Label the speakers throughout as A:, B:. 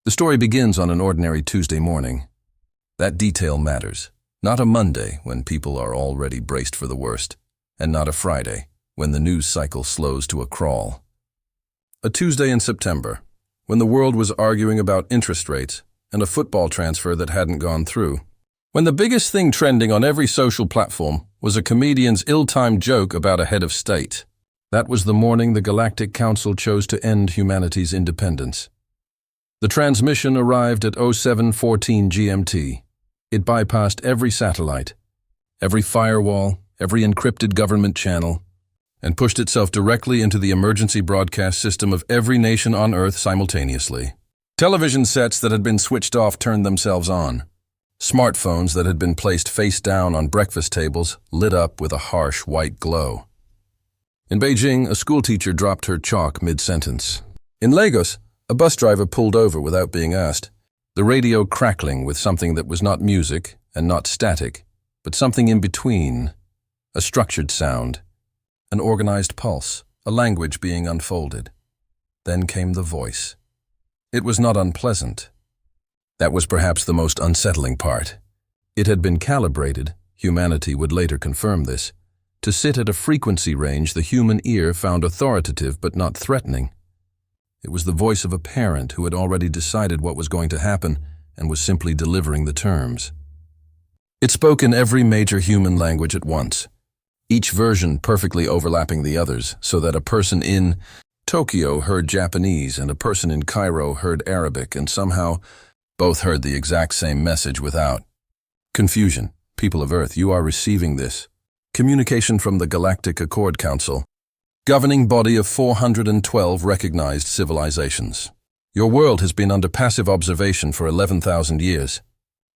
A: The story begins on an ordinary Tuesday morning. That detail matters. Not a Monday, when people are already braced for the worst, and not a Friday, when the news cycle slows to a crawl. A Tuesday in September, when the world was arguing about interest rates and a football transfer that hadn't gone through. When the biggest thing trending on every social platform was a comedian's ill-timed joke about a head of state. That was the morning the Galactic Council chose to end humanity's independence. The transmission arrived at 07:14 GMT. It bypassed every satellite, every firewall, every encrypted government channel, and pushed itself directly into the emergency broadcast system of every nation on Earth simultaneously. Television sets that had been switched off turned themselves on. Smartphones that had been placed face down on breakfast tables lit up with a harsh white glow. In Beijing, a schoolteacher dropped her chalk mid-sentence. In Lagos, a bus driver pulled over without being asked, the radio crackling with something that was not music and not static, but something in between, a structured sound, an organized pulse, a language being unfolded. Then came the voice. It was not unpleasant. That was perhaps the most unsettling part. It had been calibrated, humanity would later confirm this, to sit at a frequency range the human ear found authoritative but not threatening. It was the voice of a parent who had already decided what was going to happen and was simply delivering the terms. It spoke in every major human language at once, each version perfectly overlapping the others, so that a person in Tokyo heard Japanese and a person in Cairo heard Arabic, and somehow both heard the exact same message without confusion. People of Earth, you are receiving this. Communication from the Galactic Accord Council, governing body of 412 recognized civilizations. Your world has been under passive observation for 11,000 years.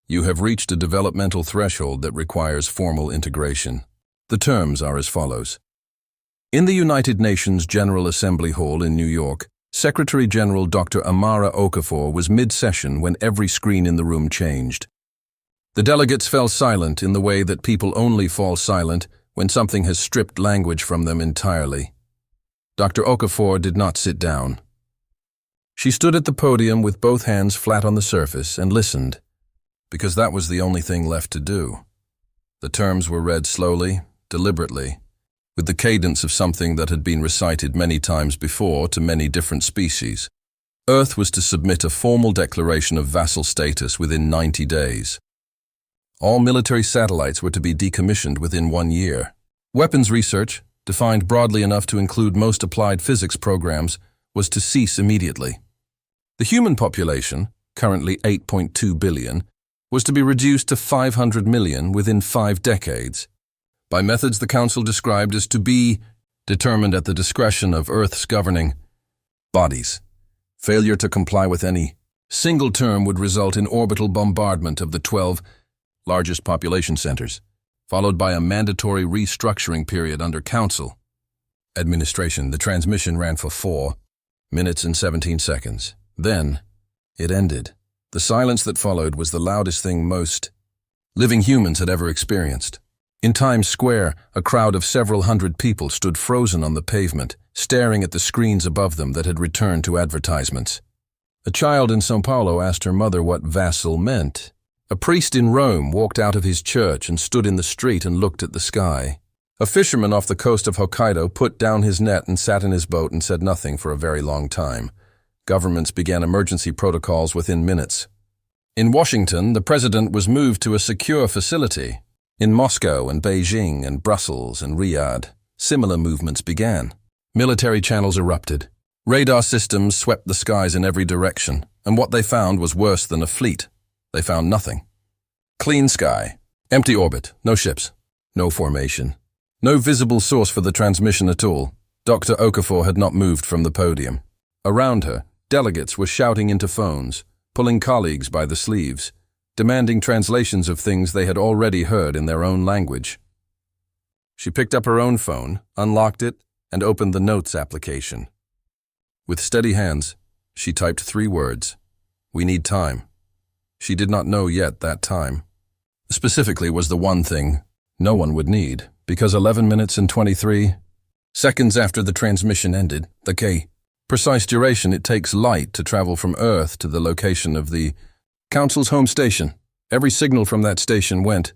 A: You have reached a developmental threshold that requires formal integration. The terms are as follows. In the United Nations General Assembly Hall in New York, Secretary General Dr. Amara Okafor was mid-session when every screen in the room changed. The delegates fell silent in the way that people only fall silent when something has stripped language from them entirely. Dr. Okafor did not sit down. She stood at the podium with both hands flat on the surface and listened, because that was the only thing left to do. The terms were read slowly, deliberately, with the cadence of something that had been recited many times before to many different species. Earth was to submit a formal declaration of vassal status within 90 days. All military satellites were to be decommissioned within 1 year. Weapons research, defined broadly enough to include most applied physics programs, was to cease immediately. The human population, currently 8.2 billion, was to be reduced to 500 million within 5 decades, by methods the Council described as to be determined at the discretion of Earth's governing bodies. Failure to comply with any single term would result in orbital bombardment of the 12 largest population centers, followed by a mandatory restructuring period under Council administration. The transmission ran for 4 minutes and 17 seconds. Then, it ended. The silence that followed was the loudest thing most living humans had ever experienced. In Times Square, a crowd of several hundred people stood frozen on the pavement, staring at the screens above them that had returned to advertisements. A child in São Paulo asked her mother what vassal meant. A priest in Rome walked out of his church and stood in the street and looked at the sky. A fisherman off the coast of Hokkaido put down his net and sat in his boat and said nothing for a very long time. Governments began emergency protocols within minutes. In Washington, the president was moved to a secure facility. In Moscow and Beijing and Brussels and Riyadh, similar movements began. Military channels erupted. Radar systems swept the skies in every direction, and what they found was worse than a fleet. They found nothing. Clean sky, empty orbit, no ships, no formation, no visible source for the transmission at all. Dr. Okafor had not moved from the podium. Around her, delegates were shouting into phones, pulling colleagues by the sleeves, demanding translations of things they had already heard in their own language. She picked up her own phone, unlocked it, and opened the Notes application. With steady hands, she typed 3 words. We need time. She did not know yet that time. Specifically was the one thing no one would need, because 11 minutes and 23 seconds after the transmission ended, the K precise duration it takes light to travel from Earth to the location of the Council's home station. Every signal from that station went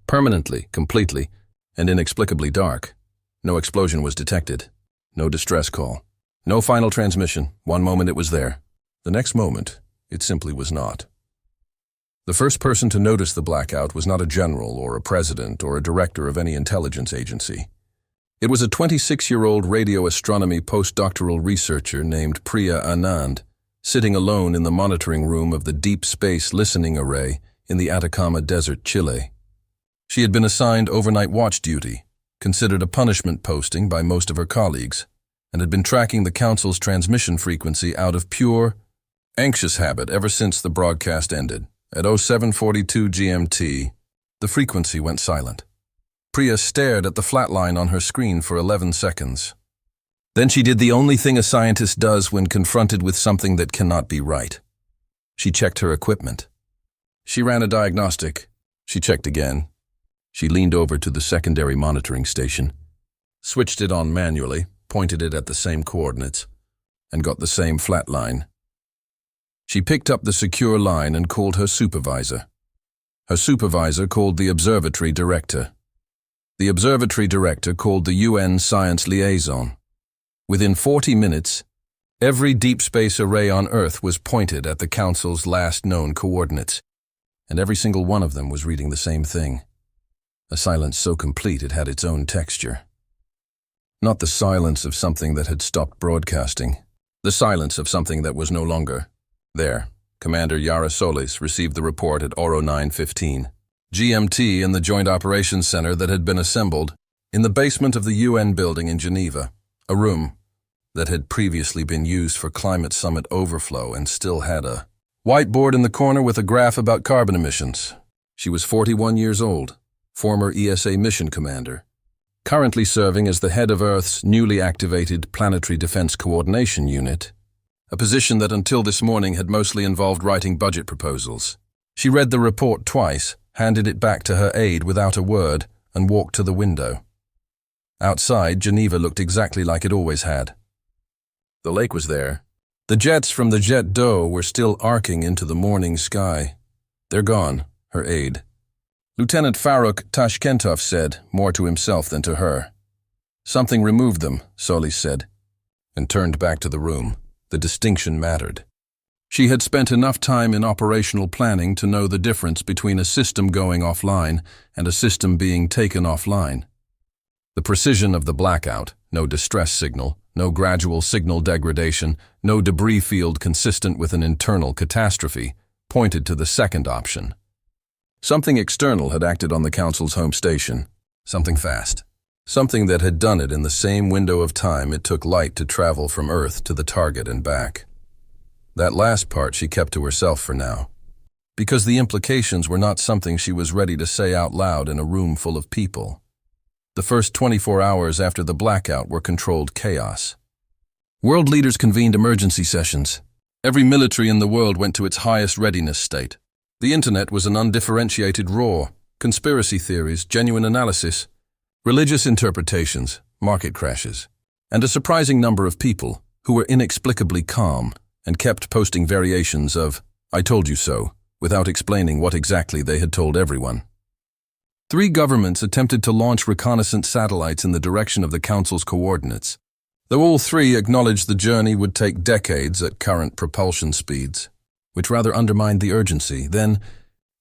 A: permanently, completely, and inexplicably dark. No explosion was detected. No distress call. No final transmission. One moment it was there. The next moment, it simply was not. The first person to notice the blackout was not a general or a president or a director of any intelligence agency. It was a 26-year-old radio astronomy postdoctoral researcher named Priya Anand, sitting alone in the monitoring room of the Deep Space Listening Array in the Atacama Desert, Chile. She had been assigned overnight watch duty, considered a punishment posting by most of her colleagues, and had been tracking the Council's transmission frequency out of pure, anxious habit ever since the broadcast ended. At 07:42 GMT, the frequency went silent. Priya stared at the flat line on her screen for 11 seconds. Then she did the only thing a scientist does when confronted with something that cannot be right. She checked her equipment. She ran a diagnostic. She checked again. She leaned over to the secondary monitoring station, switched it on manually, pointed it at the same coordinates, and got the same flat line. She picked up the secure line and called her supervisor. Her supervisor called the observatory director. The observatory director called the UN science liaison. Within 40 minutes, every deep space array on Earth was pointed at the Council's last known coordinates, and every single one of them was reading the same thing. A silence so complete it had its own texture. Not the silence of something that had stopped broadcasting, the silence of something that was no longer there. Commander Yara Solis received the report at Oro 9:15 GMT in the Joint Operations Center that had been assembled in the basement of the UN building in Geneva, a room that had previously been used for climate summit overflow and still had a whiteboard in the corner with a graph about carbon emissions. She was 41 years old, former ESA mission commander, currently serving as the head of Earth's newly activated Planetary Defense Coordination Unit, a position that until this morning had mostly involved writing budget proposals. She read the report twice, handed it back to her aide without a word, and walked to the window. Outside, Geneva looked exactly like it always had. The lake was there. The jets from the jet d'eau were still arcing into the morning sky. "They're gone," her aide, Lieutenant Faruk Tashkentov, said, more to himself than to her. "Something removed them," Solis said, and turned back to the room. The distinction mattered. She had spent enough time in operational planning to know the difference between a system going offline and a system being taken offline. The precision of the blackout, no distress signal, no gradual signal degradation, no debris field consistent with an internal catastrophe, pointed to the second option. Something external had acted on the Council's home station, something fast. Something that had done it in the same window of time it took light to travel from Earth to the target and back. That last part she kept to herself for now, because the implications were not something she was ready to say out loud in a room full of people. The first 24 hours after the blackout were controlled chaos. World leaders convened emergency sessions. Every military in the world went to its highest readiness state. The internet was an undifferentiated roar, conspiracy theories, genuine analysis, religious interpretations, market crashes, and a surprising number of people who were inexplicably calm and kept posting variations of "I told you so," without explaining what exactly they had told everyone. 3 governments attempted to launch reconnaissance satellites in the direction of the Council's coordinates, though all 3 acknowledged the journey would take decades at current propulsion speeds, which rather undermined the urgency. Then,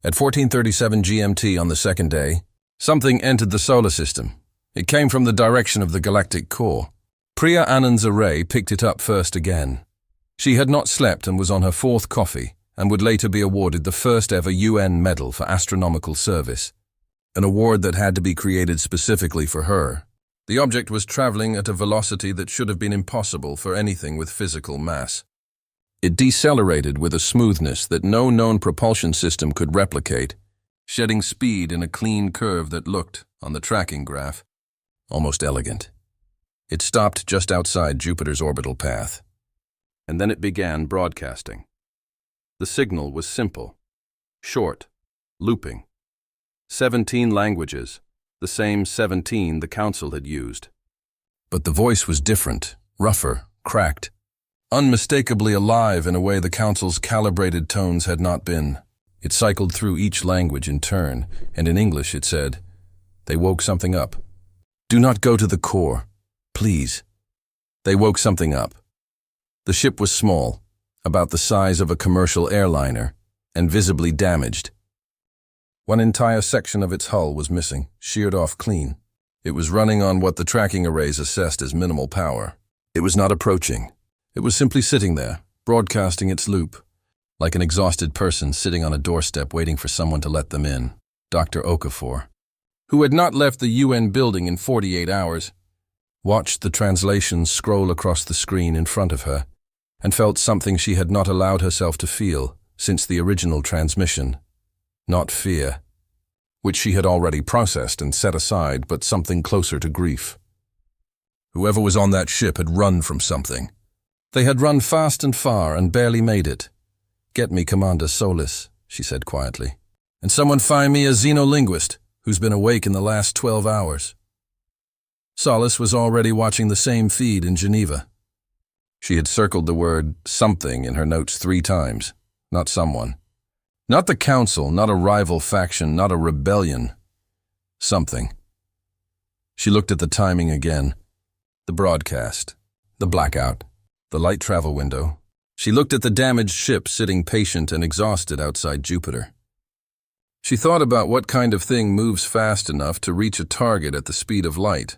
A: at 14:37 GMT on the second day, something entered the solar system. It came from the direction of the galactic core. Priya Anand's array picked it up first again. She had not slept and was on her 4th coffee, and would later be awarded the first ever UN Medal for Astronomical Service, an award that had to be created specifically for her. The object was traveling at a velocity that should have been impossible for anything with physical mass. It decelerated with a smoothness that no known propulsion system could replicate, shedding speed in a clean curve that looked, on the tracking graph, almost elegant. It stopped just outside Jupiter's orbital path, and then it began broadcasting. The signal was simple, short, looping. 17 languages, the same 17 the Council had used. But the voice was different, rougher, cracked, unmistakably alive in a way the Council's calibrated tones had not been. It cycled through each language in turn, and in English it said, "They woke something up. Do not go to the core. Please." They woke something up. The ship was small, about the size of a commercial airliner, and visibly damaged. One entire section of its hull was missing, sheared off clean. It was running on what the tracking arrays assessed as minimal power. It was not approaching. It was simply sitting there, broadcasting its loop, like an exhausted person sitting on a doorstep waiting for someone to let them in. Dr. Okafor, who had not left the UN building in 48 hours, watched the translations scroll across the screen in front of her and felt something she had not allowed herself to feel since the original transmission. Not fear, which she had already processed and set aside, but something closer to grief. Whoever was on that ship had run from something. They had run fast and far and barely made it. "Get me Commander Solis," she said quietly. "And someone find me a xenolinguist who's been awake in the last 12 hours. Solis was already watching the same feed in Geneva. She had circled the word something in her notes 3 times, not someone. Not the Council, not a rival faction, not a rebellion. Something. She looked at the timing again. The broadcast. The blackout. The light travel window. She looked at the damaged ship sitting patient and exhausted outside Jupiter. She thought about what kind of thing moves fast enough to reach a target at the speed of light.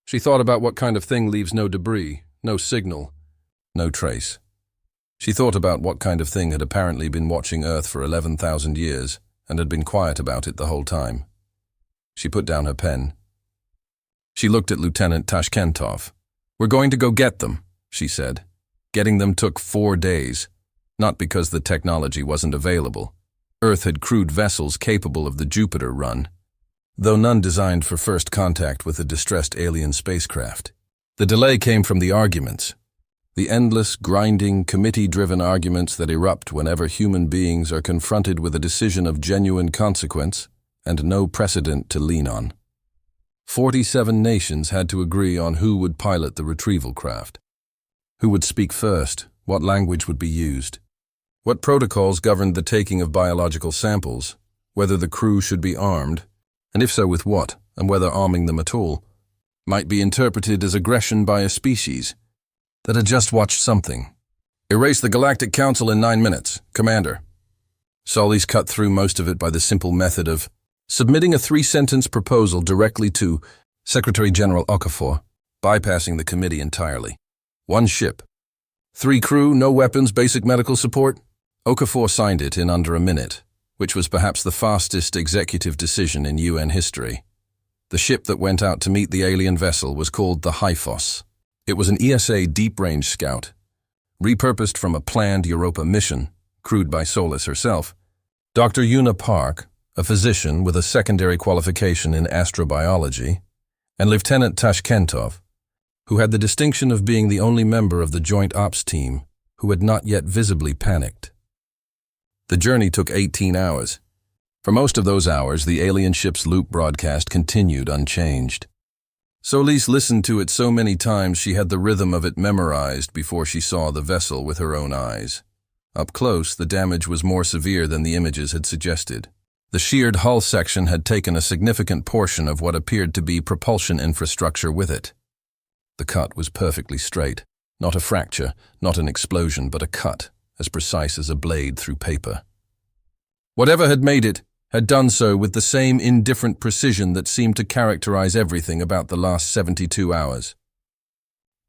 A: She thought about what kind of thing leaves no debris, no signal, no trace. She thought about what kind of thing had apparently been watching Earth for 11,000 years and had been quiet about it the whole time. She put down her pen. She looked at Lieutenant Tashkentov. "We're going to go get them," she said. Getting them took 4 days, not because the technology wasn't available. Earth had crewed vessels capable of the Jupiter run, though none designed for first contact with a distressed alien spacecraft. The delay came from the arguments. The endless, grinding, committee-driven arguments that erupt whenever human beings are confronted with a decision of genuine consequence and no precedent to lean on. 47 nations had to agree on who would pilot the retrieval craft. Who would speak first? What language would be used? What protocols governed the taking of biological samples? Whether the crew should be armed, and if so with what, and whether arming them at all might be interpreted as aggression by a species that had just watched something. "Erase the Galactic Council in 9 minutes, Commander." Solis cut through most of it by the simple method of submitting a 3-sentence proposal directly to Secretary General Okafor, bypassing the committee entirely. 1 ship. 3 crew, no weapons, basic medical support. Okafor signed it in under a minute, which was perhaps the fastest executive decision in UN history. The ship that went out to meet the alien vessel was called the HFY. It was an ESA deep-range scout, repurposed from a planned Europa mission, crewed by Solis herself. Dr. Yuna Park, a physician with a secondary qualification in astrobiology, and Lieutenant Tashkentov, who had the distinction of being the only member of the Joint Ops team who had not yet visibly panicked. The journey took 18 hours. For most of those hours, the alien ship's loop broadcast continued unchanged. Solis listened to it so many times she had the rhythm of it memorized before she saw the vessel with her own eyes. Up close, the damage was more severe than the images had suggested. The sheared hull section had taken a significant portion of what appeared to be propulsion infrastructure with it. The cut was perfectly straight. Not a fracture, not an explosion, but a cut, as precise as a blade through paper. Whatever had made it had done so with the same indifferent precision that seemed to characterize everything about the last 72 hours.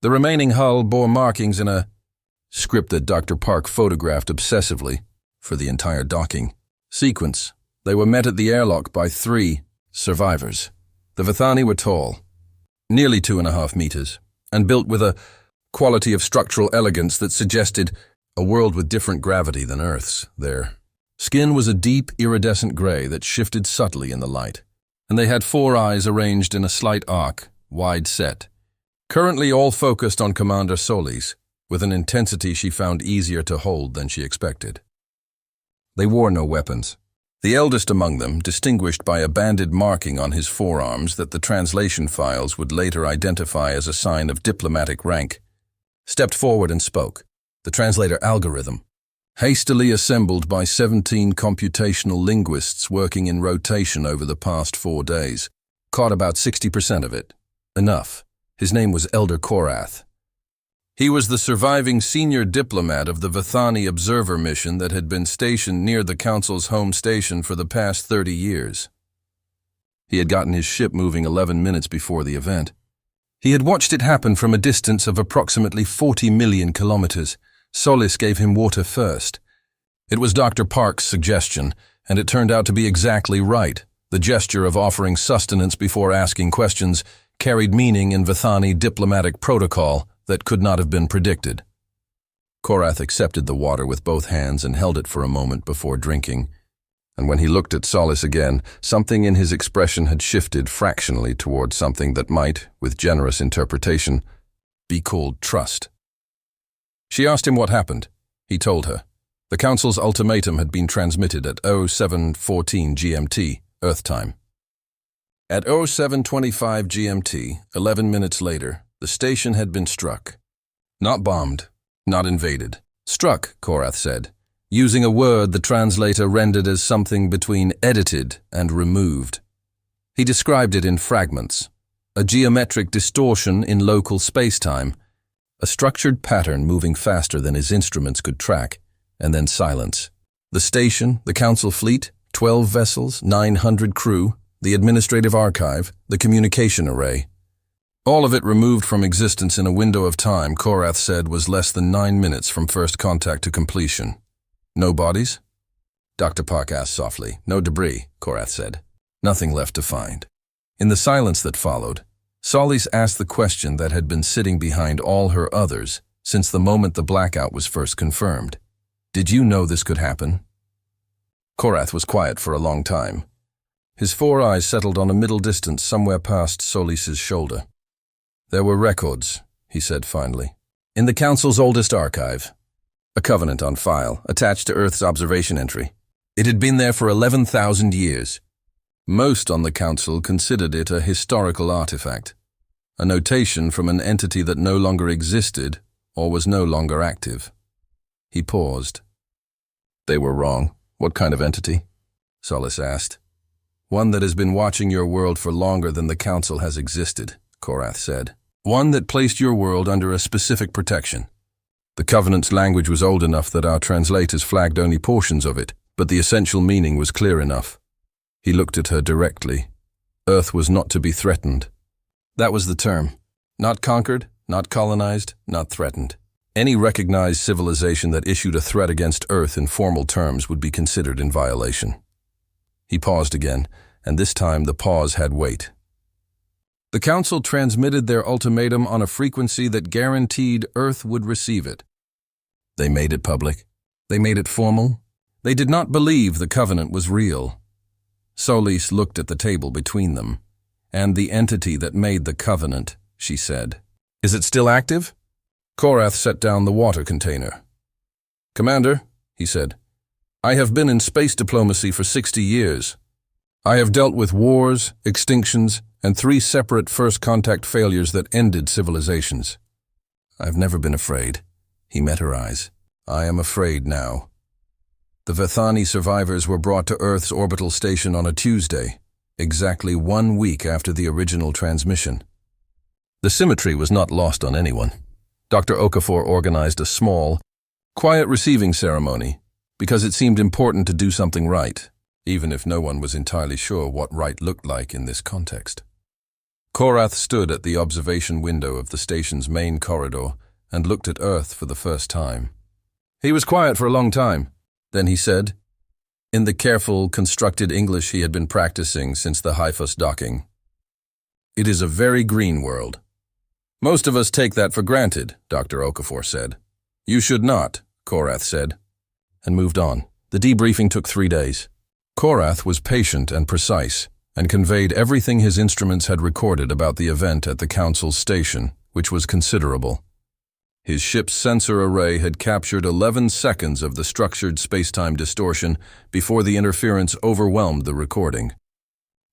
A: The remaining hull bore markings in a script that Dr. Park photographed obsessively for the entire docking sequence. They were met at the airlock by 3 survivors. The Vithani were tall, nearly 2.5 meters, and built with a quality of structural elegance that suggested a world with different gravity than Earth's. Their skin was a deep, iridescent gray that shifted subtly in the light, and they had 4 eyes arranged in a slight arc, wide set, currently all focused on Commander Solis, with an intensity she found easier to hold than she expected. They wore no weapons. The eldest among them, distinguished by a banded marking on his forearms that the translation files would later identify as a sign of diplomatic rank, stepped forward and spoke. The translator algorithm, hastily assembled by 17 computational linguists working in rotation over the past 4 days, caught about 60% of it. Enough. His name was Elder Korath. He was the surviving senior diplomat of the Vithani observer mission that had been stationed near the Council's home station for the past 30 years. He had gotten his ship moving 11 minutes before the event. He had watched it happen from a distance of approximately 40 million kilometers. Solis gave him water first. It was Dr. Park's suggestion, and it turned out to be exactly right. The gesture of offering sustenance before asking questions carried meaning in Vithani diplomatic protocol that could not have been predicted. Korath accepted the water with both hands and held it for a moment before drinking. And when he looked at Solis again, something in his expression had shifted fractionally towards something that might, with generous interpretation, be called trust. She asked him what happened. He told her. The Council's ultimatum had been transmitted at 07:14 GMT, Earth time. At 07:25 GMT, 11 minutes later, the station had been struck. Not bombed, not invaded. Struck, Korath said, using a word the translator rendered as something between edited and removed. He described it in fragments, a geometric distortion in local space-time, a structured pattern moving faster than his instruments could track, and then silence. The station, the Council fleet, 12 vessels, 900 crew, the administrative archive, the communication array. All of it removed from existence in a window of time Korath said was less than 9 minutes from first contact to completion. No bodies? Dr. Park asked softly. No debris, Korath said. Nothing left to find. In the silence that followed, Solis asked the question that had been sitting behind all her others since the moment the blackout was first confirmed. Did you know this could happen? Korath was quiet for a long time. His 4 eyes settled on a middle distance somewhere past Solis's shoulder. There were records, he said finally, in the Council's oldest archive. A covenant on file, attached to Earth's observation entry. It had been there for 11,000 years. Most on the Council considered it a historical artifact, a notation from an entity that no longer existed or was no longer active. He paused. They were wrong. What kind of entity? Solis asked. One that has been watching your world for longer than the Council has existed, Korath said. One that placed your world under a specific protection. The Covenant's language was old enough that our translators flagged only portions of it, but the essential meaning was clear enough. He looked at her directly. Earth was not to be threatened. That was the term. Not conquered, not colonized, not threatened. Any recognized civilization that issued a threat against Earth in formal terms would be considered in violation. He paused again, and this time the pause had weight. The Council transmitted their ultimatum on a frequency that guaranteed Earth would receive it. They made it public. They made it formal. They did not believe the Covenant was real. Solis looked at the table between them. And the entity that made the Covenant, she said. Is it still active? Korath set down the water container. Commander, he said, I have been in space diplomacy for 60 years. I have dealt with wars, extinctions, and 3 separate first contact failures that ended civilizations. I've never been afraid. He met her eyes. I am afraid now. The Vithani survivors were brought to Earth's orbital station on a Tuesday, exactly 1 week after the original transmission. The symmetry was not lost on anyone. Dr. Okafor organized a small, quiet receiving ceremony because it seemed important to do something right, even if no one was entirely sure what right looked like in this context. Korath stood at the observation window of the station's main corridor and looked at Earth for the first time. He was quiet for a long time. Then he said, in the careful, constructed English he had been practicing since the Hyphos docking, It is a very green world. Most of us take that for granted, Dr. Okafor said. You should not, Korath said, and moved on. The debriefing took 3 days. Korath was patient and precise, and conveyed everything his instruments had recorded about the event at the Council's station, which was considerable. His ship's sensor array had captured 11 seconds of the structured spacetime distortion before the interference overwhelmed the recording.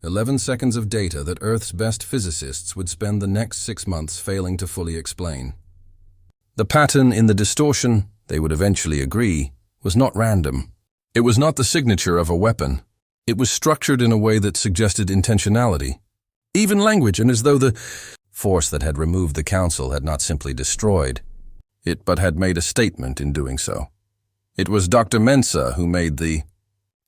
A: 11 seconds of data that Earth's best physicists would spend the next 6 months failing to fully explain. The pattern in the distortion, they would eventually agree, was not random. It was not the signature of a weapon. It was structured in a way that suggested intentionality. Even language, and as though the force that had removed the council had not simply destroyed it, but had made a statement in doing so. It was Dr. Mensah who made the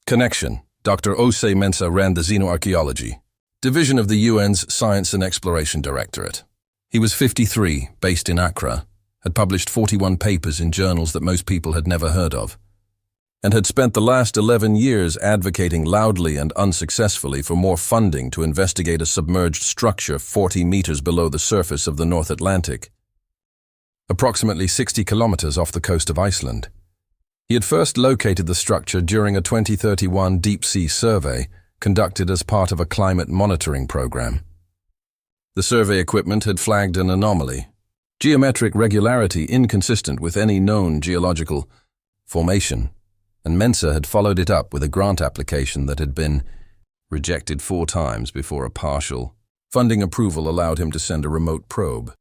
A: connection. Dr. Ose Mensah ran the Xenoarchaeology division of the UN's Science and Exploration Directorate. He was 53, based in Accra, had published 41 papers in journals that most people had never heard of, and had spent the last 11 years advocating loudly and unsuccessfully for more funding to investigate a submerged structure 40 meters below the surface of the North Atlantic, approximately 60 kilometers off the coast of Iceland. He had first located the structure during a 2031 deep-sea survey conducted as part of a climate monitoring program. The survey equipment had flagged an anomaly, geometric regularity inconsistent with any known geological formation, and Mensah had followed it up with a grant application that had been rejected 4 times before a partial funding approval allowed him to send a remote probe.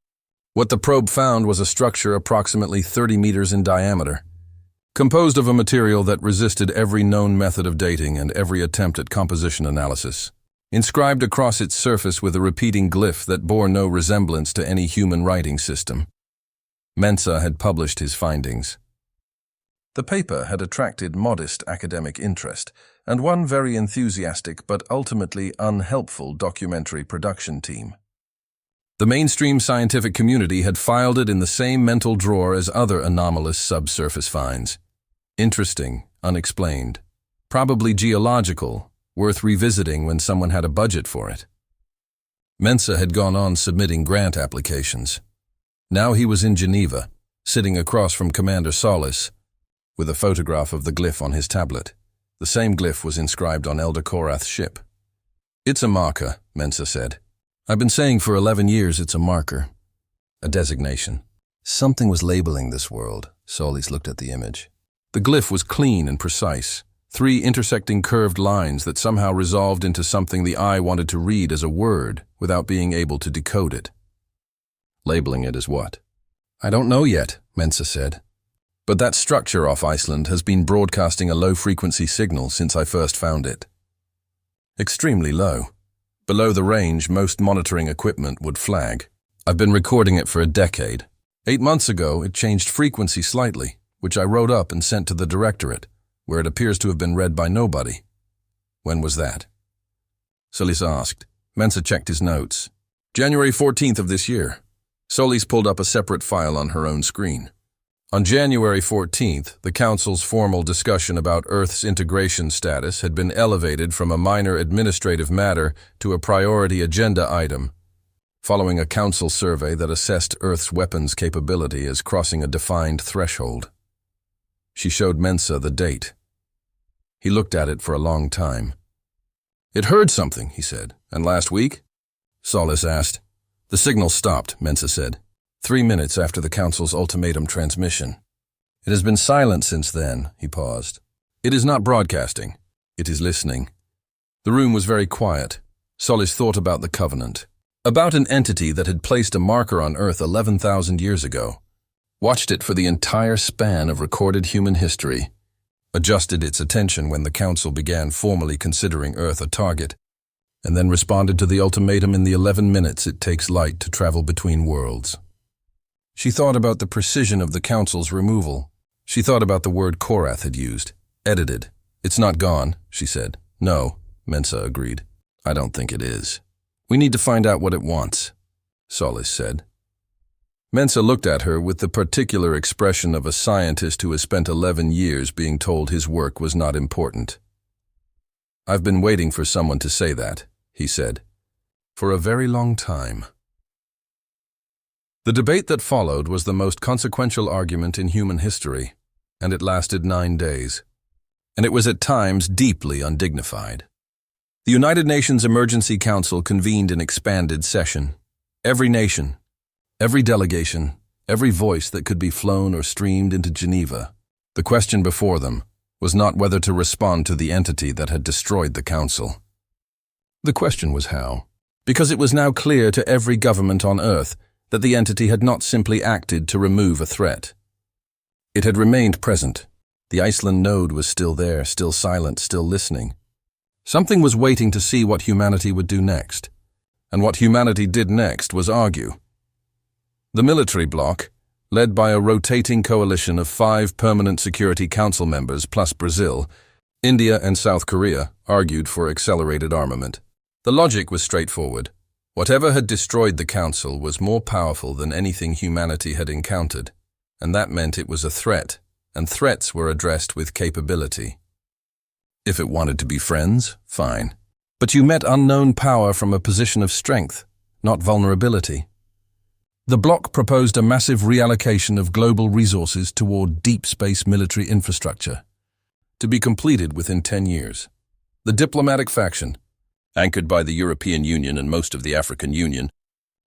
A: What the probe found was a structure approximately 30 meters in diameter, composed of a material that resisted every known method of dating and every attempt at composition analysis, inscribed across its surface with a repeating glyph that bore no resemblance to any human writing system. Mensah had published his findings. The paper had attracted modest academic interest and one very enthusiastic but ultimately unhelpful documentary production team. The mainstream scientific community had filed it in the same mental drawer as other anomalous subsurface finds. Interesting, unexplained, probably geological, worth revisiting when someone had a budget for it. Mensah had gone on submitting grant applications. Now he was in Geneva, sitting across from Commander Solis, with a photograph of the glyph on his tablet. The same glyph was inscribed on Elder Korath's ship. "It's a marker," Mensah said. "I've been saying for 11 years it's a marker. A designation. Something was labeling this world." Solis looked at the image. The glyph was clean and precise. 3 intersecting curved lines that somehow resolved into something the eye wanted to read as a word without being able to decode it. Labeling it as what? "I don't know yet," Mensah said. "But that structure off Iceland has been broadcasting a low-frequency signal since I first found it. Extremely low. Below the range most monitoring equipment would flag. I've been recording it for a decade. 8 months ago, it changed frequency slightly, which I wrote up and sent to the directorate, where it appears to have been read by nobody." "When was that?" Solis asked. Mensah checked his notes. "January 14th of this year." Solis pulled up a separate file on her own screen. On January 14th, the Council's formal discussion about Earth's integration status had been elevated from a minor administrative matter to a priority agenda item, following a Council survey that assessed Earth's weapons capability as crossing a defined threshold. She showed Mensah the date. He looked at it for a long time. "It heard something," he said. "And last week?" Solis asked. "The signal stopped," Mensah said. 3 minutes after the Council's ultimatum transmission. "It has been silent since then," he paused. "It is not broadcasting. It is listening." The room was very quiet. Solis thought about the Covenant, about an entity that had placed a marker on Earth 11,000 years ago, watched it for the entire span of recorded human history, adjusted its attention when the Council began formally considering Earth a target, and then responded to the ultimatum in the 11 minutes it takes light to travel between worlds. She thought about the precision of the Council's removal. She thought about the word Korath had used. "Edited. It's not gone," she said. "No," Mensah agreed. "I don't think it is. We need to find out what it wants," Solis said. Mensah looked at her with the particular expression of a scientist who has spent 11 years being told his work was not important. "I've been waiting for someone to say that," he said, "for a very long time." The debate that followed was the most consequential argument in human history, and it lasted 9 days. And it was at times deeply undignified. The United Nations Emergency Council convened an expanded session. Every nation, every delegation, every voice that could be flown or streamed into Geneva. The question before them was not whether to respond to the entity that had destroyed the Council. The question was how. Because it was now clear to every government on Earth that the entity had not simply acted to remove a threat. It had remained present. The Iceland node was still there, still silent, still listening. Something was waiting to see what humanity would do next. And what humanity did next was argue. The military bloc, led by a rotating coalition of 5 permanent Security Council members plus Brazil, India and South Korea, argued for accelerated armament. The logic was straightforward. Whatever had destroyed the Council was more powerful than anything humanity had encountered, and that meant it was a threat, and threats were addressed with capability. If it wanted to be friends, fine. But you met unknown power from a position of strength, not vulnerability. The bloc proposed a massive reallocation of global resources toward deep space military infrastructure, to be completed within 10 years. The diplomatic faction, anchored by the European Union and most of the African Union,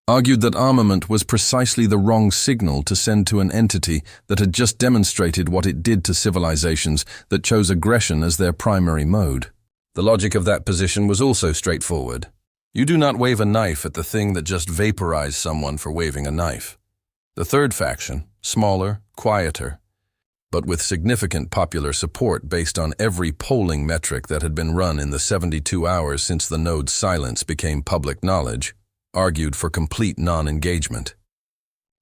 A: argued that armament was precisely the wrong signal to send to an entity that had just demonstrated what it did to civilizations that chose aggression as their primary mode. The logic of that position was also straightforward. You do not wave a knife at the thing that just vaporized someone for waving a knife. The third faction, smaller, quieter, but with significant popular support based on every polling metric that had been run in the 72 hours since the node's silence became public knowledge, argued for complete non-engagement.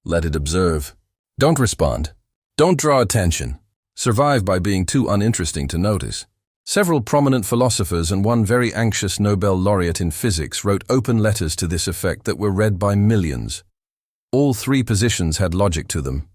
A: Let it observe. Don't respond. Don't draw attention. Survive by being too uninteresting to notice. Several prominent philosophers and one very anxious Nobel laureate in physics wrote open letters to this effect that were read by millions. All 3 positions had logic to them.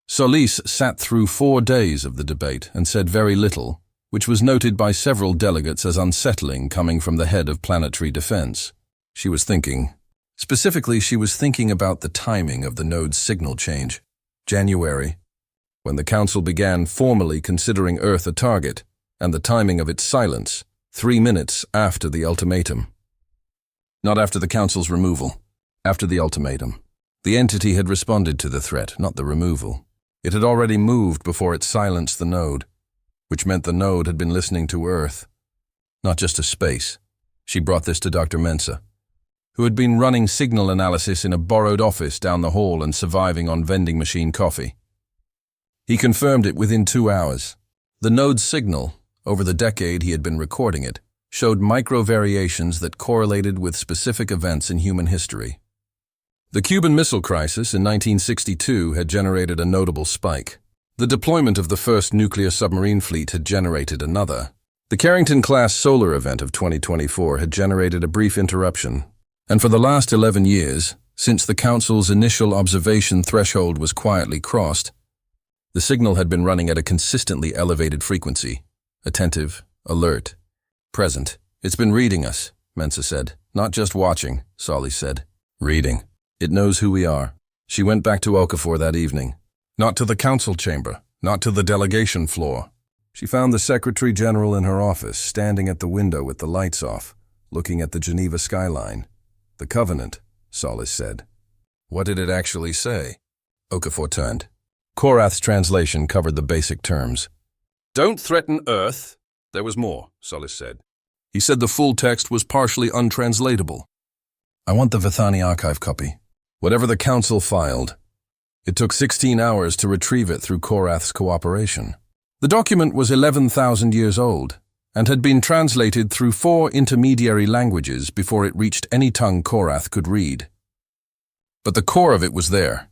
A: Solis sat through 4 days of the debate and said very little, which was noted by several delegates as unsettling coming from the head of planetary defense. She was thinking. Specifically, she was thinking about the timing of the node's signal change. January, when the Council began formally considering Earth a target, and the timing of its silence, 3 minutes after the ultimatum. Not after the Council's removal, after the ultimatum. The entity had responded to the threat, not the removal. It had already moved before it silenced the node, which meant the node had been listening to Earth, not just to space. She brought this to Dr. Mensah, who had been running signal analysis in a borrowed office down the hall and surviving on vending machine coffee. He confirmed it within 2 hours. The node's signal, over the decade he had been recording it, showed micro-variations that correlated with specific events in human history. The Cuban Missile Crisis in 1962 had generated a notable spike. The deployment of the first nuclear submarine fleet had generated another. The Carrington-class solar event of 2024 had generated a brief interruption, and for the last 11 years, since the Council's initial observation threshold was quietly crossed, the signal had been running at a consistently elevated frequency. Attentive, alert, present. It's been reading us, Mensah said. Not just watching, Solis said. Reading. It knows who we are. She went back to Okafor that evening. Not to the Council chamber, not to the delegation floor. She found the Secretary General in her office, standing at the window with the lights off, looking at the Geneva skyline. The Covenant, Solis said. What did it actually say? Okafor turned. Korath's translation covered the basic terms. Don't threaten Earth. There was more, Solis said. He said the full text was partially untranslatable. I want the Vithani archive copy. Whatever the Council filed. It took 16 hours to retrieve it through Korath's cooperation. The document was 11,000 years old and had been translated through 4 intermediary languages before it reached any tongue Korath could read. But the core of it was there,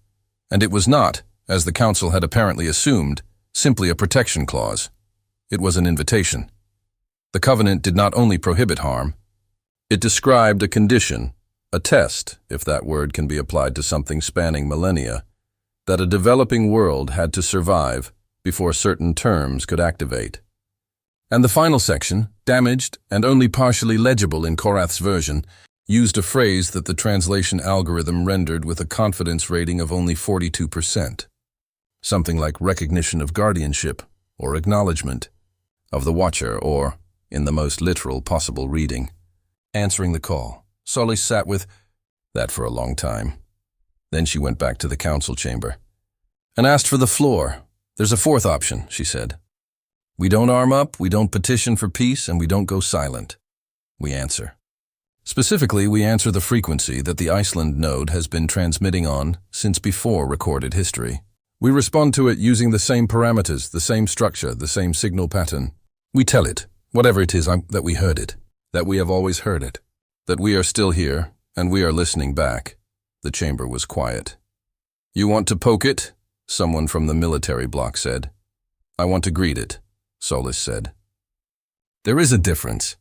A: and it was not, as the Council had apparently assumed, simply a protection clause. It was an invitation. The Covenant did not only prohibit harm, it described a condition, a test, if that word can be applied to something spanning millennia, that a developing world had to survive before certain terms could activate. And the final section, damaged and only partially legible in Korath's version, used a phrase that the translation algorithm rendered with a confidence rating of only 42%. Something like recognition of guardianship or acknowledgement of the watcher or, in the most literal possible reading, answering the call. Solis sat with that for a long time. Then she went back to the Council chamber and asked for the floor. There's a 4th option, she said. We don't arm up, we don't petition for peace, and we don't go silent. We answer. Specifically, we answer the frequency that the Iceland node has been transmitting on since before recorded history. We respond to it using the same parameters, the same structure, the same signal pattern. We tell it, whatever it is, that we heard it, that we have always heard it, that we are still here, and we are listening back. The chamber was quiet. "You want to poke it?" someone from the military block said. "I want to greet it," Solis said. There is a difference,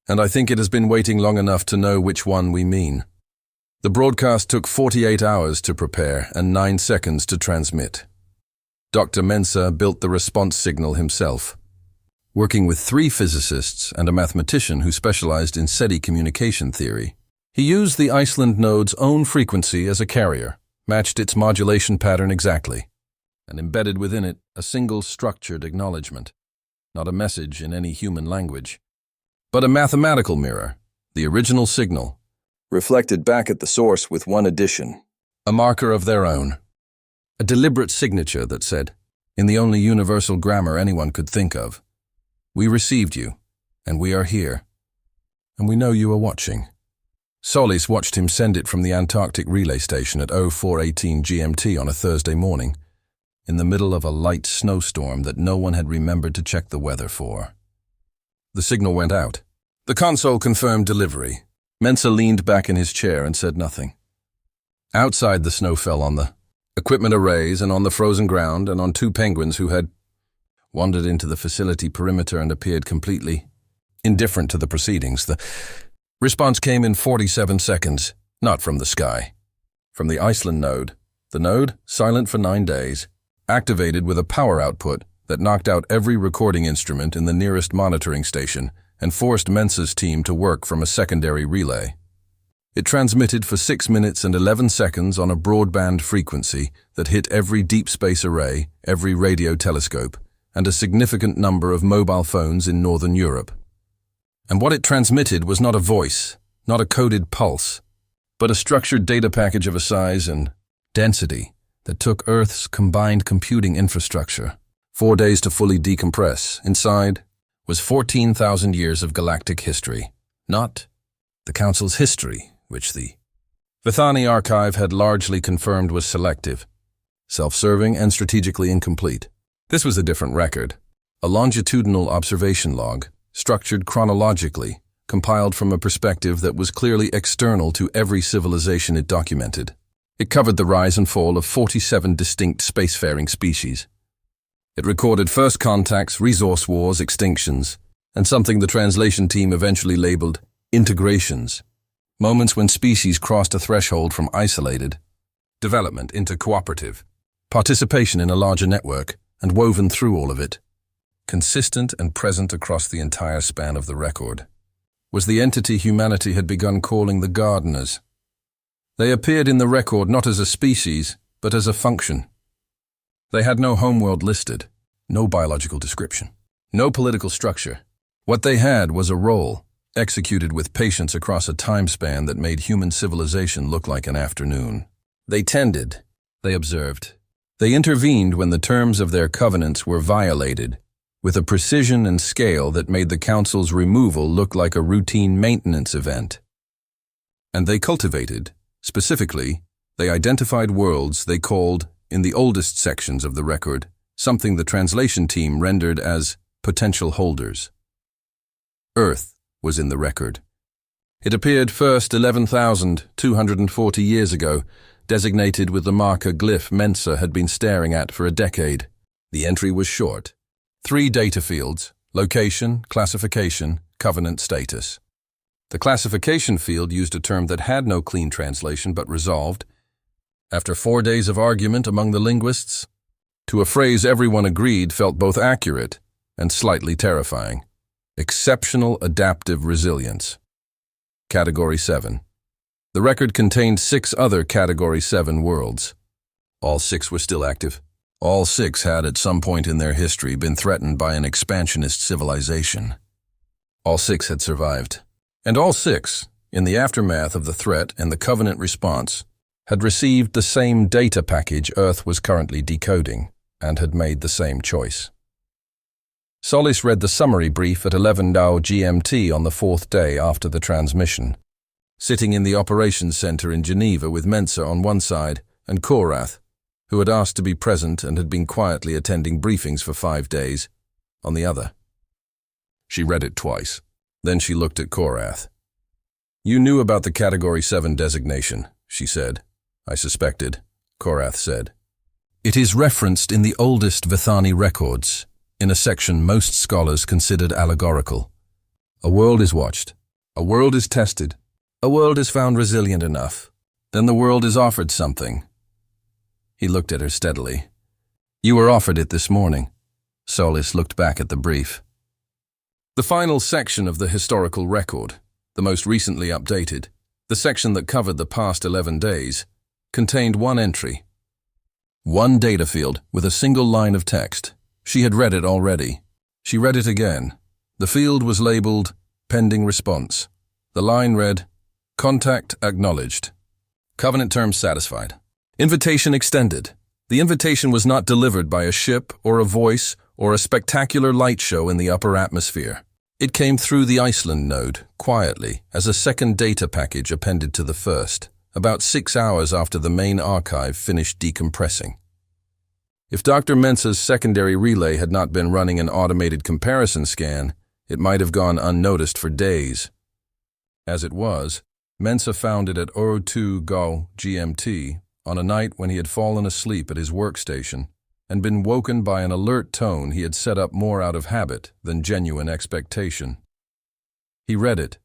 A: and I think it has been waiting long enough to know which one we mean. The broadcast took 48 hours to prepare and 9 seconds to transmit. Dr. Mensah built the response signal himself, working with 3 physicists and a mathematician who specialized in SETI communication theory. He used the Iceland node's own frequency as a carrier, matched its modulation pattern exactly, and embedded within it a single structured acknowledgement, not a message in any human language, but a mathematical mirror, the original signal, reflected back at the source with one addition, a marker of their own, a deliberate signature that said, in the only universal grammar anyone could think of, "We received you, and we are here, and we know you are watching." Solis watched him send it from the Antarctic relay station at 0418 GMT on a Thursday morning, in the middle of a light snowstorm that no one had remembered to check the weather for. The signal went out. The console confirmed delivery. Mensah leaned back in his chair and said nothing. Outside, the snow fell on the equipment arrays and on the frozen ground and on 2 penguins who had wandered into the facility perimeter and appeared completely indifferent to the proceedings. The response came in 47 seconds, not from the sky. From the Iceland node. The node, silent for 9 days, activated with a power output that knocked out every recording instrument in the nearest monitoring station and forced Mensah's team to work from a secondary relay. It transmitted for 6 minutes and 11 seconds on a broadband frequency that hit every deep space array, every radio telescope, and a significant number of mobile phones in Northern Europe. And what it transmitted was not a voice, not a coded pulse, but a structured data package of a size and density that took Earth's combined computing infrastructure 4 days to fully decompress. Inside was 14,000 years of galactic history, not the Council's history, which the Vithani archive had largely confirmed was selective, self-serving, and strategically incomplete. This was a different record, a longitudinal observation log, structured chronologically, compiled from a perspective that was clearly external to every civilization it documented. It covered the rise and fall of 47 distinct spacefaring species. It recorded first contacts, resource wars, extinctions, and something the translation team eventually labeled integrations, moments when species crossed a threshold from isolated development into cooperative participation in a larger network, and woven through all of it, consistent and present across the entire span of the record, was the entity humanity had begun calling the gardeners. They appeared in the record not as a species, but as a function. They had no homeworld listed, no biological description, no political structure. What they had was a role, executed with patience across a time span that made human civilization look like an afternoon. They tended, they observed. They intervened when the terms of their covenants were violated, with a precision and scale that made the Council's removal look like a routine maintenance event. And they cultivated, specifically, they identified worlds they called, in the oldest sections of the record, something the translation team rendered as potential holders. Earth was in the record. It appeared first 11,240 years ago, designated with the marker glyph Mensah had been staring at for a decade. The entry was short. 3 data fields: location, classification, covenant status. The classification field used a term that had no clean translation but resolved, after 4 days of argument among the linguists, to a phrase everyone agreed felt both accurate and slightly terrifying: exceptional adaptive resilience. Category 7. The record contained 6 other Category 7 worlds. All 6 were still active. All 6 had at some point in their history been threatened by an expansionist civilization. All 6 had survived. And all 6, in the aftermath of the threat and the Covenant response, had received the same data package Earth was currently decoding and had made the same choice. Solis read the summary brief at 11 GMT on the 4th day after the transmission. sitting in the operations center in Geneva with Mensa on one side and Korath, who had asked to be present and had been quietly attending briefings for 5 days, on the other. She read it twice. Then she looked at Korath. "You knew about the Category 7 designation," she said. "I suspected," Korath said. "It is referenced in the oldest Vithani records, in a section most scholars considered allegorical. A world is watched. A world is tested. A world is found resilient enough. Then the world is offered something." He looked at her steadily. "You were offered it this morning." Solis looked back at the brief. The final section of the historical record, the most recently updated, the section that covered the past 11 days, contained one entry. One data field with a single line of text. She had read it already. She read it again. The field was labeled "Pending Response." The line read, "Contact acknowledged. Covenant terms satisfied. Invitation extended." The invitation was not delivered by a ship or a voice or a spectacular light show in the upper atmosphere. It came through the Iceland node, quietly, as a second data package appended to the first, about 6 hours after the main archive finished decompressing. If Dr. Mensa's secondary relay had not been running an automated comparison scan, it might have gone unnoticed for days. As it was, Mensa found it at 02 Go GMT on a night when he had fallen asleep at his workstation and been woken by an alert tone he had set up more out of habit than genuine expectation. He read it,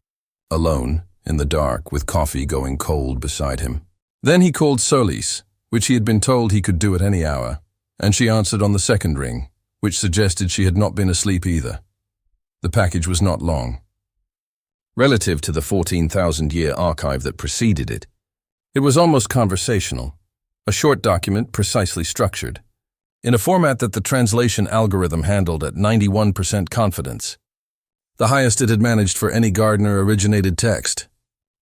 A: alone, in the dark, with coffee going cold beside him. Then he called Solis, which he had been told he could do at any hour, and she answered on the second ring, which suggested she had not been asleep either. The package was not long. Relative to the 14,000-year archive that preceded it, it was almost conversational, a short document precisely structured, in a format that the translation algorithm handled at 91% confidence, the highest it had managed for any Gardner-originated text.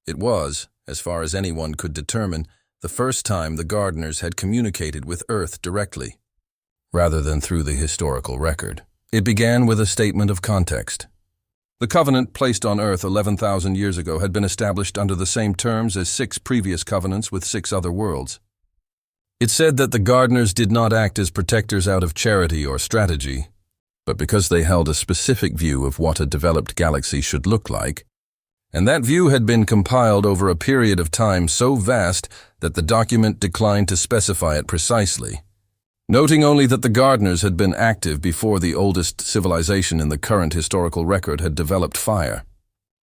A: It was, as far as anyone could determine, the first time the Gardners had communicated with Earth directly, rather than through the historical record. It began with a statement of context. The covenant placed on Earth 11,000 years ago had been established under the same terms as 6 previous covenants with 6 other worlds. It said that the Gardners did not act as protectors out of charity or strategy, but because they held a specific view of what a developed galaxy should look like, and that view had been compiled over a period of time so vast that the document declined to specify it precisely, noting only that the Gardners had been active before the oldest civilization in the current historical record had developed fire.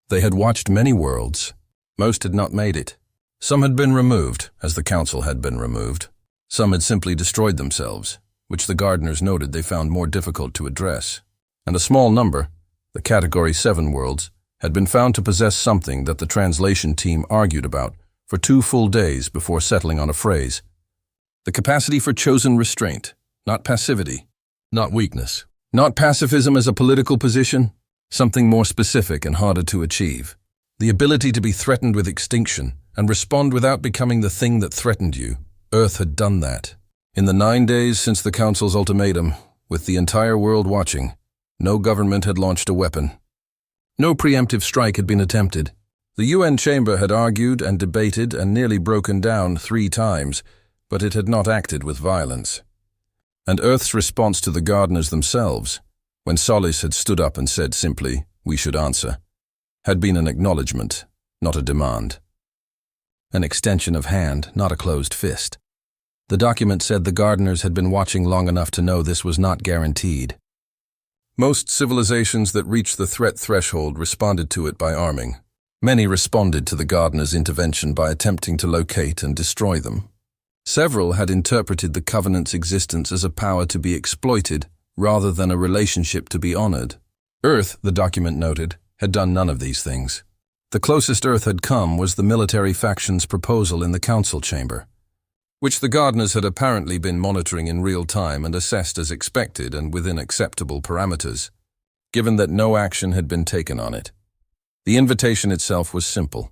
A: They had watched many worlds. Most had not made it. Some had been removed, as the Council had been removed. Some had simply destroyed themselves, which the Gardners noted they found more difficult to address. And a small number, the Category 7 worlds, had been found to possess something that the translation team argued about for 2 full days before settling on a phrase. The capacity for chosen restraint, not passivity, not weakness, not pacifism as a political position, something more specific and harder to achieve. The ability to be threatened with extinction and respond without becoming the thing that threatened you. Earth had done that. In the 9 days since the Council's ultimatum, with the entire world watching, no government had launched a weapon. No preemptive strike had been attempted. The UN chamber had argued and debated and nearly broken down 3 times, but it had not acted with violence. And Earth's response to the Gardners themselves, when Solis had stood up and said simply, "We should answer," had been an acknowledgement, not a demand. An extension of hand, not a closed fist. The document said the Gardners had been watching long enough to know this was not guaranteed. Most civilizations that reached the threat threshold responded to it by arming. Many responded to the Gardners' intervention by attempting to locate and destroy them. Several had interpreted the Covenant's existence as a power to be exploited rather than a relationship to be honored. Earth, the document noted, had done none of these things. The closest Earth had come was the military faction's proposal in the Council chamber, which the Gardners had apparently been monitoring in real time and assessed as expected and within acceptable parameters, given that no action had been taken on it. The invitation itself was simple.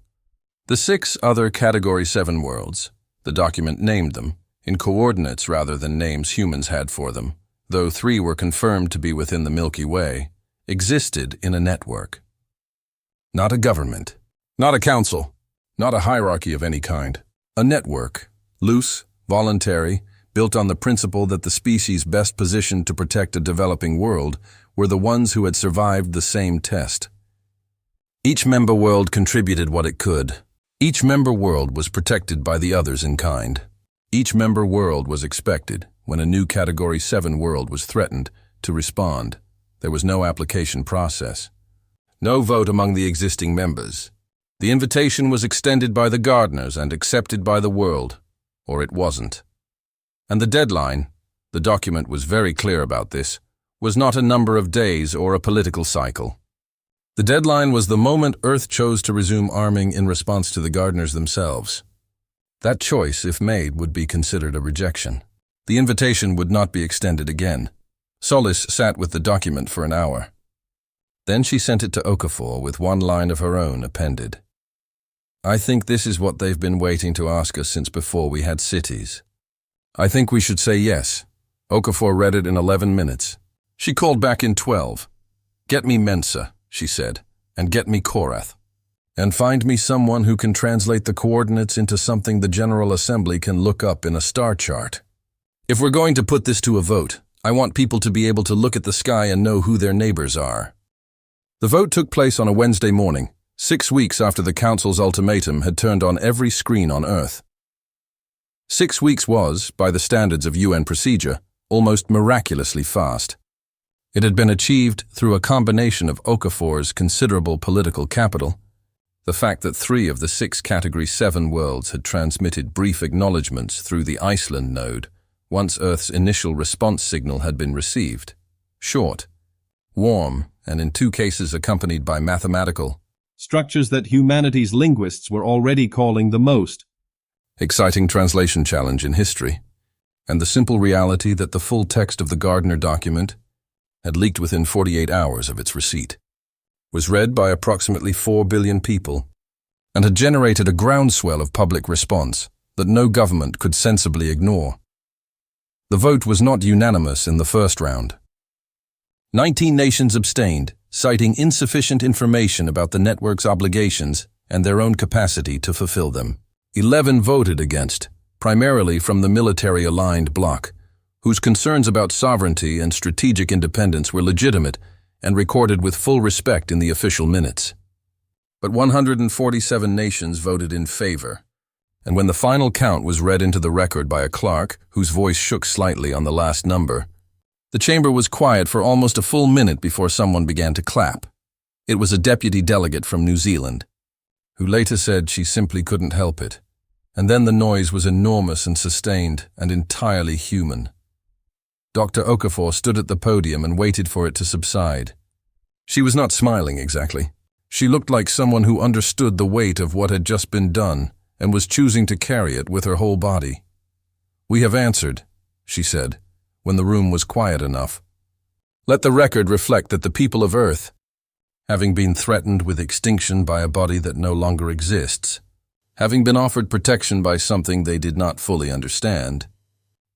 A: The 6 other Category 7 worlds, the document named them, in coordinates rather than names humans had for them, though 3 were confirmed to be within the Milky Way, existed in a network. Not a government, not a council, Not a hierarchy of any kind. A network, loose, voluntary, built on the principle that the species best positioned to protect a developing world were the ones who had survived the same test. Each member world contributed what it could. Each member world was protected by the others in kind. Each member world was expected, when a new Category 7 world was threatened, to respond. There was no application process. No vote among the existing members. The invitation was extended by the gardeners and accepted by the world, or it wasn't. And the deadline, the document was very clear about this, was not a number of days or a political cycle. The deadline was the moment Earth chose to resume arming in response to the gardeners themselves. That choice, if made, would be considered a rejection. The invitation would not be extended again. Solis sat with the document for an hour. Then she sent it to Okafor with one line of her own appended. I think this is what they've been waiting to ask us since before we had cities. I think we should say yes. Okafor read it in 11 minutes. She called back in 12. Get me Mensa, she said, and get me Korath. And find me someone who can translate the coordinates into something the General Assembly can look up in a star chart. If we're going to put this to a vote, I want people to be able to look at the sky and know who their neighbors are. The vote took place on a Wednesday morning, 6 weeks after the Council's ultimatum had turned on every screen on Earth. 6 weeks was, by the standards of UN procedure, almost miraculously fast. It had been achieved through a combination of Okafor's considerable political capital, the fact that 3 of the 6 Category 7 worlds had transmitted brief acknowledgements through the Iceland node once Earth's initial response signal had been received. Short, warm, and in 2 cases accompanied by mathematical
B: structures that humanities linguists were already calling the most
A: exciting translation challenge in history, and the simple reality that the full text of the Gardner document had leaked within 48 hours of its receipt, was read by approximately 4 billion people, and had generated a groundswell of public response that no government could sensibly ignore. The vote was not unanimous in the first round. 19 nations abstained, citing insufficient information about the network's obligations and their own capacity to fulfill them. 11 voted against, primarily from the military-aligned bloc, whose concerns about sovereignty and strategic independence were legitimate and recorded with full respect in the official minutes. But 147 nations voted in favor, and when the final count was read into the record by a clerk, whose voice shook slightly on the last number, the chamber was quiet for almost a full minute before someone began to clap. It was a deputy delegate from New Zealand, who later said she simply couldn't help it. And then the noise was enormous and sustained and entirely human. Dr. Okafor stood at the podium and waited for it to subside. She was not smiling exactly. She looked like someone who understood the weight of what had just been done and was choosing to carry it with her whole body. We have answered, she said, when the room was quiet enough. Let the record reflect that the people of Earth, having been threatened with extinction by a body that no longer exists, having been offered protection by something they did not fully understand,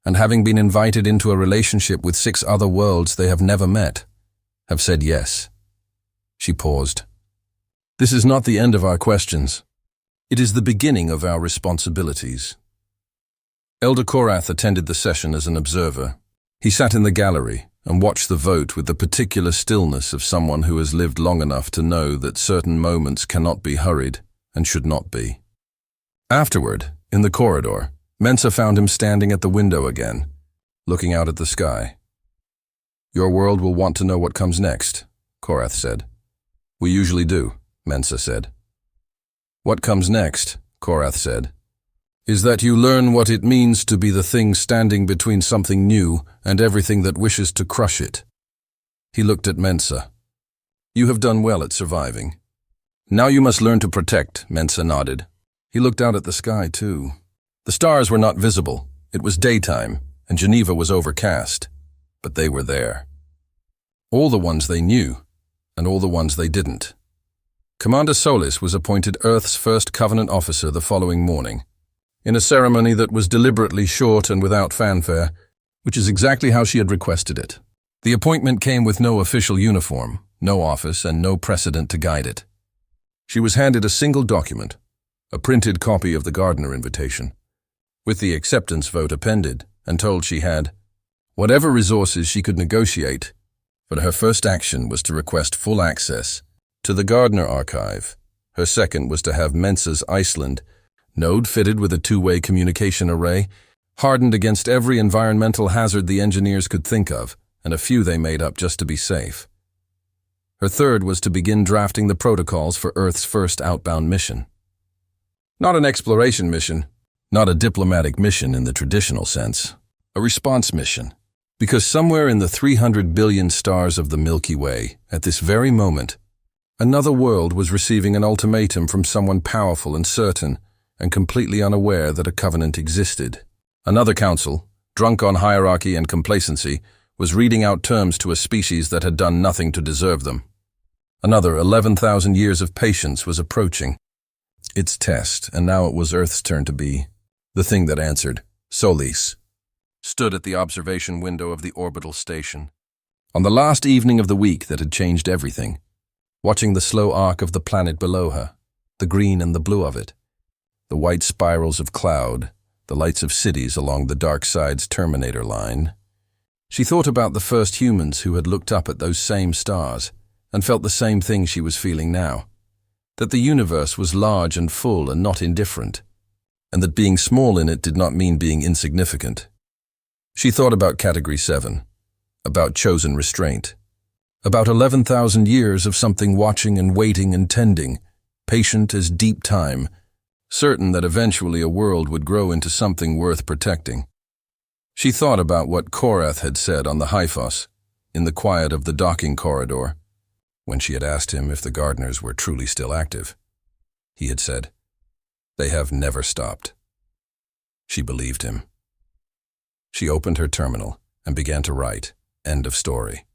A: and having been invited into a relationship with 6 other worlds they have never met, have said yes. She paused. This is not the end of our questions. It is the beginning of our responsibilities. Elder Korath attended the session as an observer. He sat in the gallery and watched the vote with the particular stillness of someone who has lived long enough to know that certain moments cannot be hurried and should not be. Afterward, in the corridor, Mensa found him standing at the window again, looking out at the sky. Your world will want to know what comes next, Korath said. We usually do, Mensa said. What comes next, Korath said, is that you learn what it means to be the thing standing between something new and everything that wishes to crush it. He looked at Mensa. You have done well at surviving. Now you must learn to protect, Mensa nodded. He looked out at the sky, too. The stars were not visible. It was daytime, and Geneva was overcast. But they were there. All the ones they knew, and all the ones they didn't. Commander Solis was appointed Earth's first Covenant officer the following morning, in a ceremony that was deliberately short and without fanfare, which is exactly how she had requested it. The appointment came with no official uniform, no office, and no precedent to guide it. She was handed a single document, a printed copy of the gardener invitation, with the acceptance vote appended, and told she had whatever resources she could negotiate, but her first action was to request full access to the Gardner archive. Her second was to have Mensa's Iceland node fitted with a two-way communication array, hardened against every environmental hazard the engineers could think of, and a few they made up just to be safe. Her third was to begin drafting the protocols for Earth's first outbound mission. Not an exploration mission, not a diplomatic mission in the traditional sense, a response mission. Because somewhere in the 300 billion stars of the Milky Way, at this very moment, another world was receiving an ultimatum from someone powerful and certain, and completely unaware that a covenant existed. Another council, drunk on hierarchy and complacency, was reading out terms to a species that had done nothing to deserve them. Another 11,000 years of patience was approaching its test, and now it was Earth's turn to be the thing that answered. Solis stood at the observation window of the orbital station, on the last evening of the week that had changed everything, watching the slow arc of the planet below her, the green and the blue of it, the white spirals of cloud, the lights of cities along the dark side's terminator line. She thought about the first humans who had looked up at those same stars and felt the same thing she was feeling now, that the universe was large and full and not indifferent, and that being small in it did not mean being insignificant. She thought about Category 7, about chosen restraint, about 11,000 years of something watching and waiting and tending, patient as deep time, certain that eventually a world would grow into something worth protecting. She thought about what Korath had said on the Hyphos, in the quiet of the docking corridor, when she had asked him if the gardeners were truly still active. He had said, "They have never stopped." She believed him. She opened her terminal and began to write. End of story.